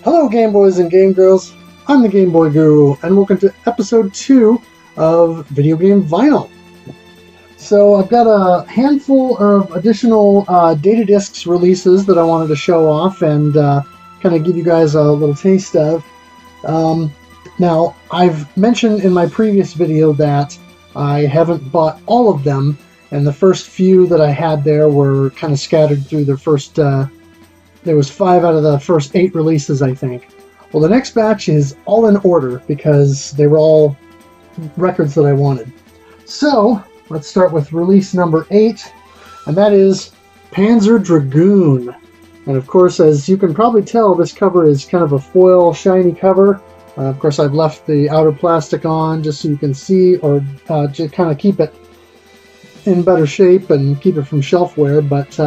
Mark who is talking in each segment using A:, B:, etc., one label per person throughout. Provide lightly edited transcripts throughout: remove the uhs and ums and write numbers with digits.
A: Hello Game Boys and Game Girls, I'm the Game Boy Guru, and welcome to episode 2 of Video Game Vinyl. So I've got a handful of additional data discs releases that I wanted to show off and kind of give you guys a little taste of. Now, I've mentioned in my previous video that I haven't bought all of them, and the first few that I had there were kind of scattered through the first... there was 5 out of the first 8 releases, I think. Well, the next batch is all in order because they were all records that I wanted. So, let's start with release number 8, and that is Panzer Dragoon. And of course, as you can probably tell, this cover is kind of a foil, shiny cover. Of course, I've left the outer plastic on just so you can see, or to kind of keep it in better shape and keep it from shelf wear. But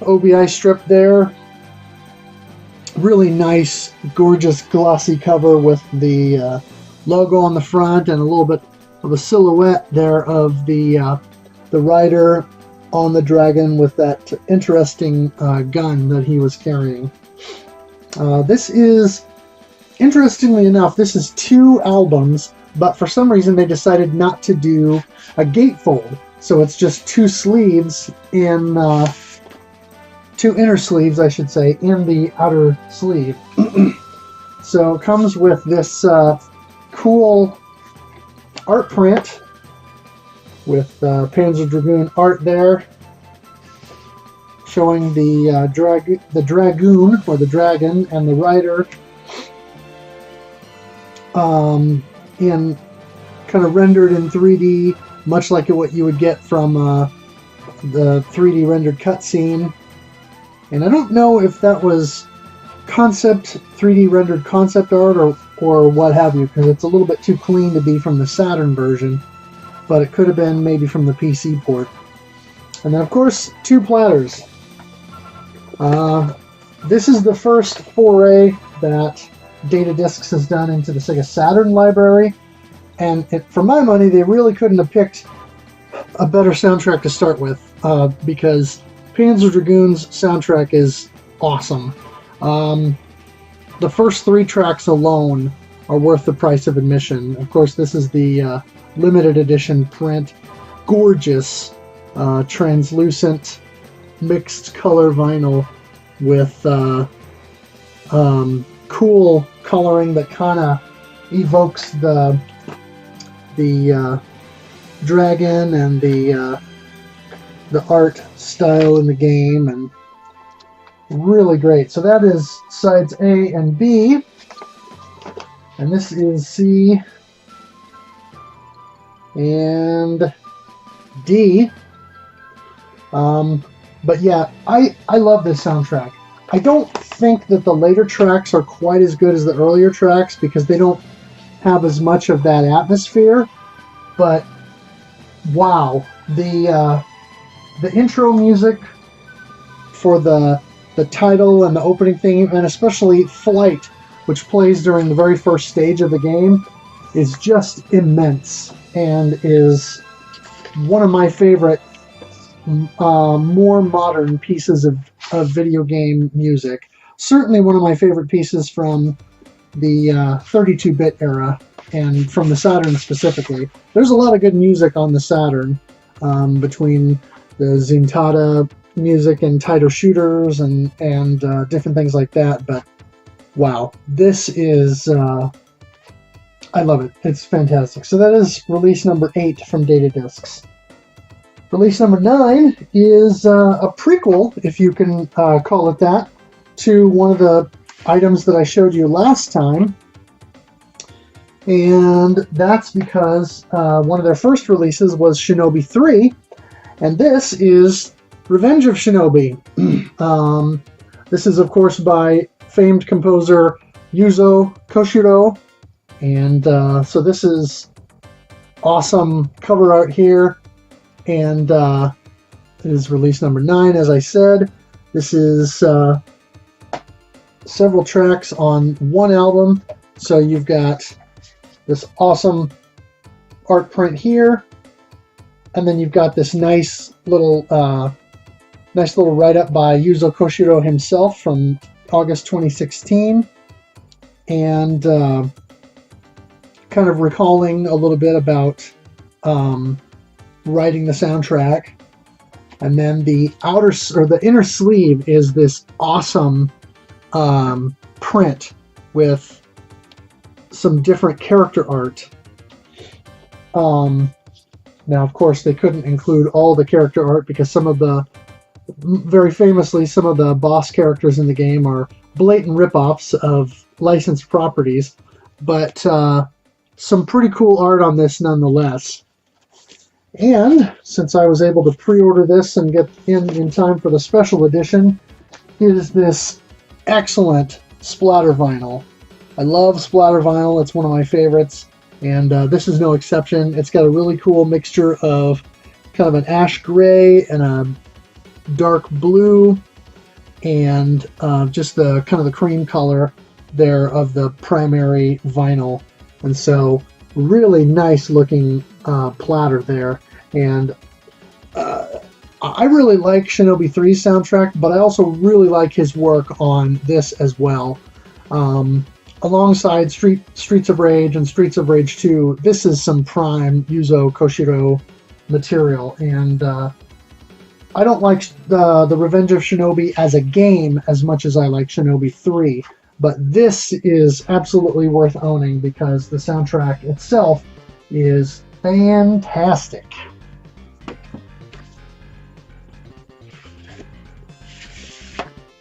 A: OBI strip there. Really nice, gorgeous, glossy cover with the logo on the front and a little bit of a silhouette there of the rider on the dragon with that interesting gun that he was carrying. This is, interestingly enough, this is 2 albums, but for some reason they decided not to do a gatefold. So it's just 2 sleeves in... 2 inner sleeves, I should say, in the outer sleeve. So it comes with this cool art print with Panzer Dragoon art there, showing the dragoon, or the dragon, and the rider in kind of rendered in 3D, much like what you would get from the 3D rendered cutscene. And I don't know if that was 3D rendered concept art or what have you, because it's a little bit too clean to be from the Saturn version, but it could have been maybe from the PC port. And then of course, 2 platters. This is the first foray that Data Discs has done into the Sega Saturn library, and for my money, they really couldn't have picked a better soundtrack to start with, because Panzer Dragoon's soundtrack is awesome. The first 3 tracks alone are worth the price of admission. Of course, this is the limited edition print. Gorgeous, translucent, mixed color vinyl with cool coloring that kind of evokes the dragon and the art style in the game, and really great. So that is sides A and B, and this is C and D. But yeah, I love this soundtrack. I don't think that the later tracks are quite as good as the earlier tracks because they don't have as much of that atmosphere, but wow, the intro music for the title and the opening theme, and especially Flight, which plays during the very first stage of the game, is just immense and is one of my favorite more modern pieces of video game music. Certainly one of my favorite pieces from the 32-bit era, and from the Saturn specifically. There's a lot of good music on the Saturn, between the Zuntata music and Taito shooters and different things like that, but wow, this is I love it. It's fantastic. So that is release number 8 from Data Discs. Release number 9 is a prequel, if you can call it that, to one of the items that I showed you last time, and that's because one of their first releases was Shinobi 3, and this is Revenge of Shinobi. This is, of course, by famed composer Yuzo Koshiro, and so this is awesome cover art here, and it is release number 9, as I said. This is several tracks on one album, so you've got this awesome art print here, and then you've got this nice little write-up by Yuzo Koshiro himself from August 2016. and kind of recalling a little bit about writing the soundtrack. And then the inner sleeve is this awesome print with some different character art. Now, of course, they couldn't include all the character art because very famously, some of the boss characters in the game are blatant rip-offs of licensed properties, but some pretty cool art on this nonetheless. And since I was able to pre-order this and get in time for the special edition, is this excellent splatter vinyl. I love splatter vinyl. It's one of my favorites, and this is no exception. It's got a really cool mixture of kind of an ash gray and a dark blue, and just the kind of the cream color there of the primary vinyl. And so really nice looking platter there. And I really like Shinobi 3's soundtrack, but I also really like his work on this as well. Alongside Streets of Rage and Streets of Rage 2, this is some prime Yuzo Koshiro material. And I don't like the Revenge of Shinobi as a game as much as I like Shinobi 3. But this is absolutely worth owning because the soundtrack itself is fantastic.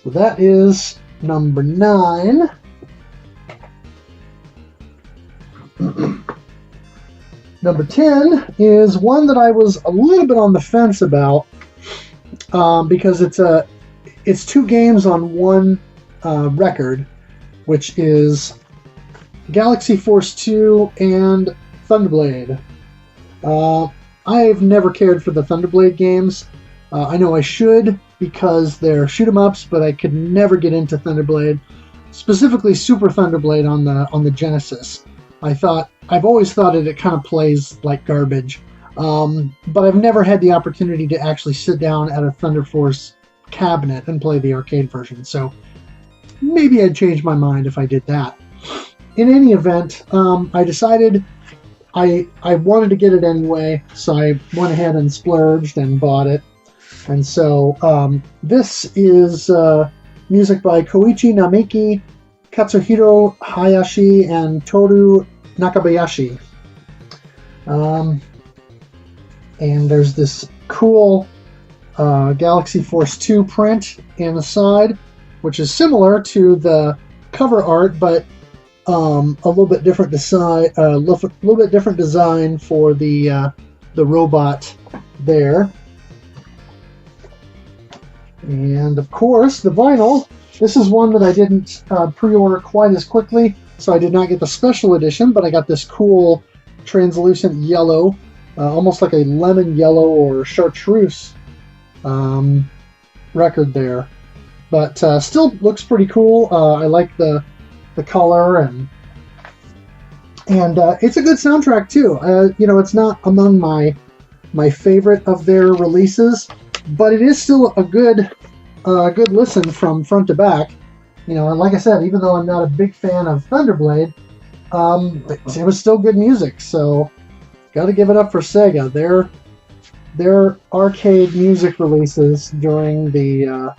A: So that is number 9. Number 10 is one that I was a little bit on the fence about because it's 2 games on one record, which is Galaxy Force 2 and Thunderblade. I've never cared for the Thunderblade games. I know I should because they're shoot-'em-ups, but I could never get into Thunderblade, specifically Super Thunderblade on the Genesis. I've always thought it kind of plays like garbage, but I've never had the opportunity to actually sit down at a Thunder Force cabinet and play the arcade version. So maybe I'd change my mind if I did that. In any event, I decided I wanted to get it anyway, so I went ahead and splurged and bought it. And so this is music by Koichi Nameki, Katsuhiro Hayashi, and Toru Nakabayashi. And there's this cool Galaxy Force 2 print in the side, which is similar to the cover art, but a little bit different design. A little bit different design for the robot there. And of course, the vinyl. This is one that I didn't pre-order quite as quickly, so I did not get the special edition, but I got this cool translucent yellow, almost like a lemon yellow or chartreuse record there. But still looks pretty cool. I like the color, and it's a good soundtrack too. It's not among my favorite of their releases, but it is still a good listen from front to back. And like I said, even though I'm not a big fan of Thunderblade, it was still good music. So, got to give it up for Sega. Their arcade music releases during the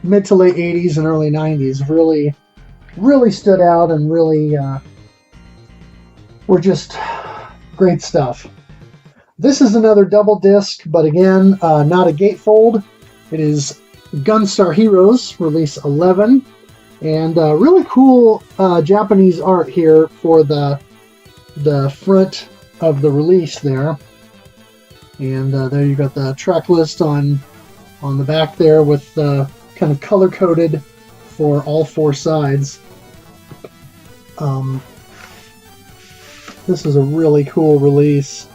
A: mid to late 80s and early 90s really stood out and really were just great stuff. This is another double disc, but again, not a gatefold. It is Gunstar Heroes, release 11, and really cool Japanese art here for the front of the release there. And there you got the track list on the back there with kind of color-coded for all 4 sides. This is a really cool release.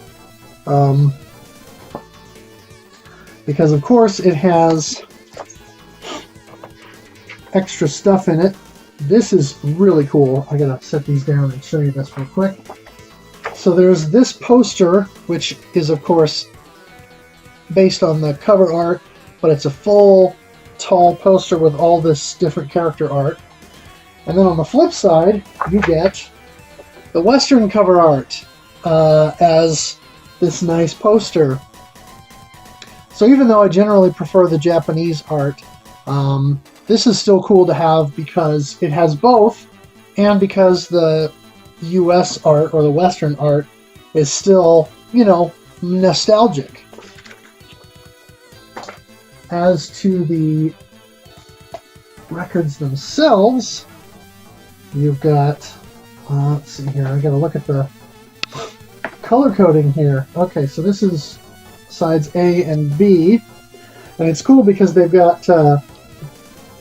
A: Because of course it has extra stuff in it. This is really cool. I gotta set these down and show you this real quick. So there's this poster, which is of course based on the cover art, but it's a full tall poster with all this different character art. And then on the flip side, you get the Western cover art as this nice poster. So even though I generally prefer the Japanese art, this is still cool to have because it has both, and because the US art, or the Western art, is still, you know, nostalgic. As to the records themselves, you've got, let's see here, I gotta look at the color coding here. Okay, so this is sides A and B, and it's cool because they've got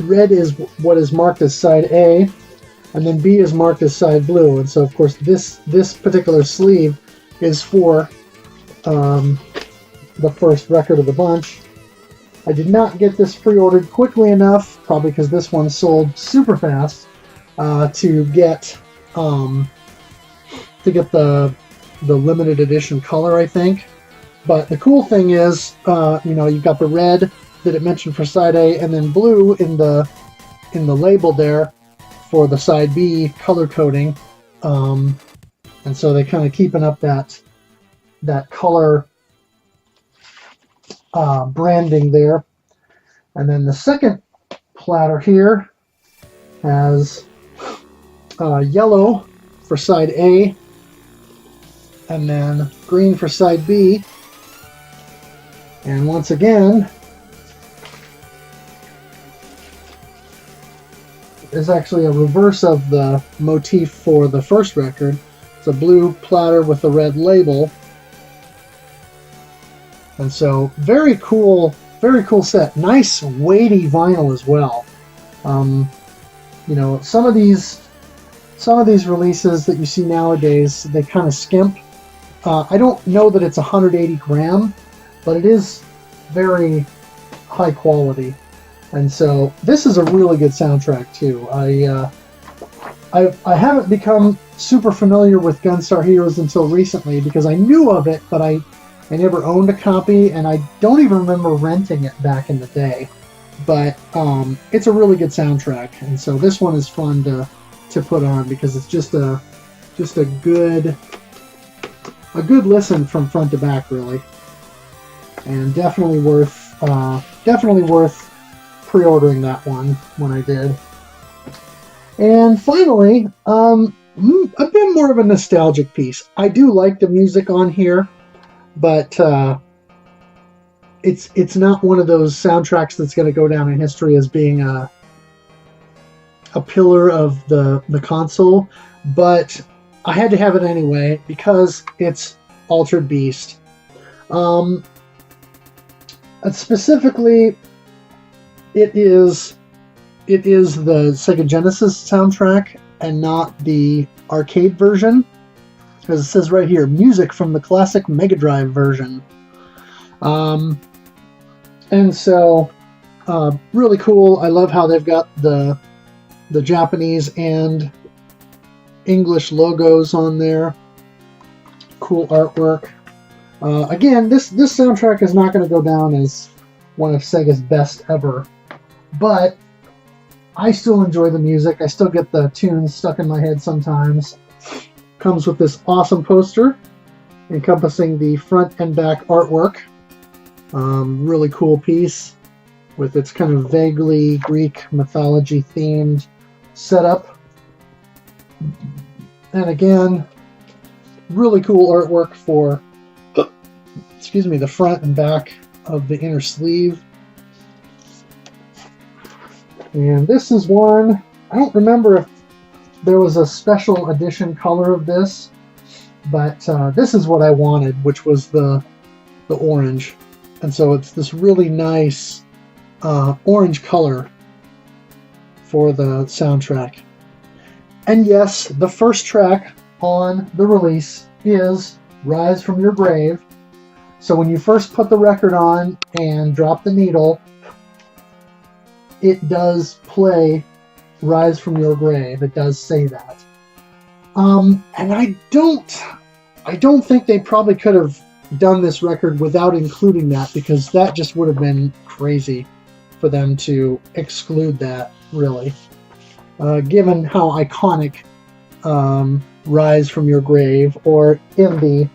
A: red is what is marked as side A, and then B is marked as side blue, and so of course this particular sleeve is for the first record of the bunch. I did not get this pre-ordered quickly enough, probably because this one sold super fast, to get the limited edition color, I think. But the cool thing is, you know, you've got the red that it mentioned for side A, and then blue in the label there for the side B color coding, and so they kind of keeping up that color branding there. And then the second platter here has yellow for side A, and then green for side B. And once again, is actually a reverse of the motif for the first record. It's a blue platter with a red label. And so, very cool set. Nice weighty vinyl as well. You know, some of these releases that you see nowadays, they kind of skimp. I don't know that it's 180 gram, but it is very high quality. And so this is a really good soundtrack too. I haven't become super familiar with Gunstar Heroes until recently because I knew of it, but I never owned a copy, and I don't even remember renting it back in the day. But it's a really good soundtrack, and so this one is fun to put on because it's just a good listen from front to back, really, and definitely worth pre-ordering that one when I did. And finally, a bit more of a nostalgic piece. I do like the music on here, but it's not one of those soundtracks that's going to go down in history as being a pillar of the console. But I had to have it anyway because it's Altered Beast. Specifically, it is the Sega Genesis soundtrack and not the arcade version, because it says right here, music from the classic Mega Drive version. And so, really cool. I love how they've got the Japanese and English logos on there. Cool artwork. Again, this soundtrack is not going to go down as one of Sega's best ever, but I still enjoy the music. I still get the tunes stuck in my head sometimes. Comes with this awesome poster encompassing the front and back artwork. Really cool piece with its kind of vaguely Greek mythology themed setup. And again, really cool artwork for the front and back of the inner sleeve. And this is one, I don't remember if there was a special edition color of this, but this is what I wanted, which was the orange. And so it's this really nice orange color for the soundtrack. And yes, the first track on the release is Rise from Your Grave. So when you first put the record on and drop the needle, it does play Rise from Your Grave. It does say that. And I don't think they probably could have done this record without including that, because that just would have been crazy. for them to exclude that, really. Given how iconic Rise from Your Grave, or in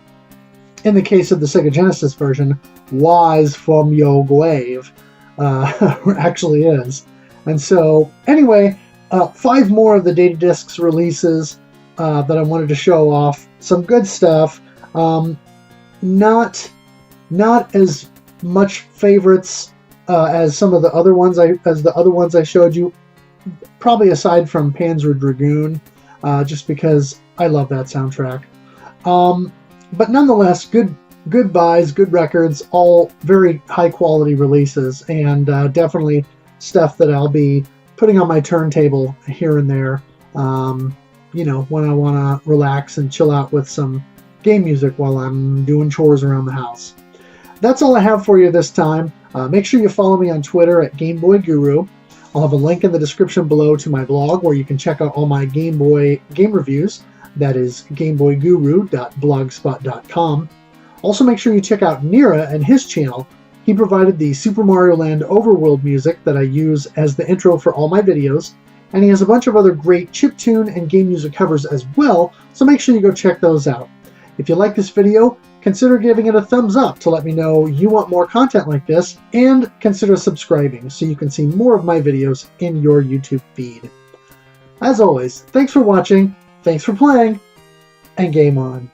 A: the case of the Sega Genesis version, Wise from Your Grave, actually is. And so, anyway, 5 more of the Data Discs releases that I wanted to show off. Some good stuff. Not as much favorites as some of the other ones I showed you. Probably aside from Panzer Dragoon, just because I love that soundtrack. But nonetheless, good buys, good records, all very high quality releases, and definitely stuff that I'll be putting on my turntable here and there, you know, when I want to relax and chill out with some game music while I'm doing chores around the house. That's all I have for you this time. Make sure you follow me on Twitter at Game Boy Guru. I'll have a link in the description below to my blog where you can check out all my Game Boy game reviews. That is gameboyguru.blogspot.com. Also make sure you check out Nira and his channel. He provided the Super Mario Land Overworld music that I use as the intro for all my videos, and he has a bunch of other great chiptune and game music covers as well, so make sure you go check those out. If you like this video, consider giving it a thumbs up to let me know you want more content like this, and consider subscribing so you can see more of my videos in your YouTube feed. As always, thanks for watching, thanks for playing, and game on.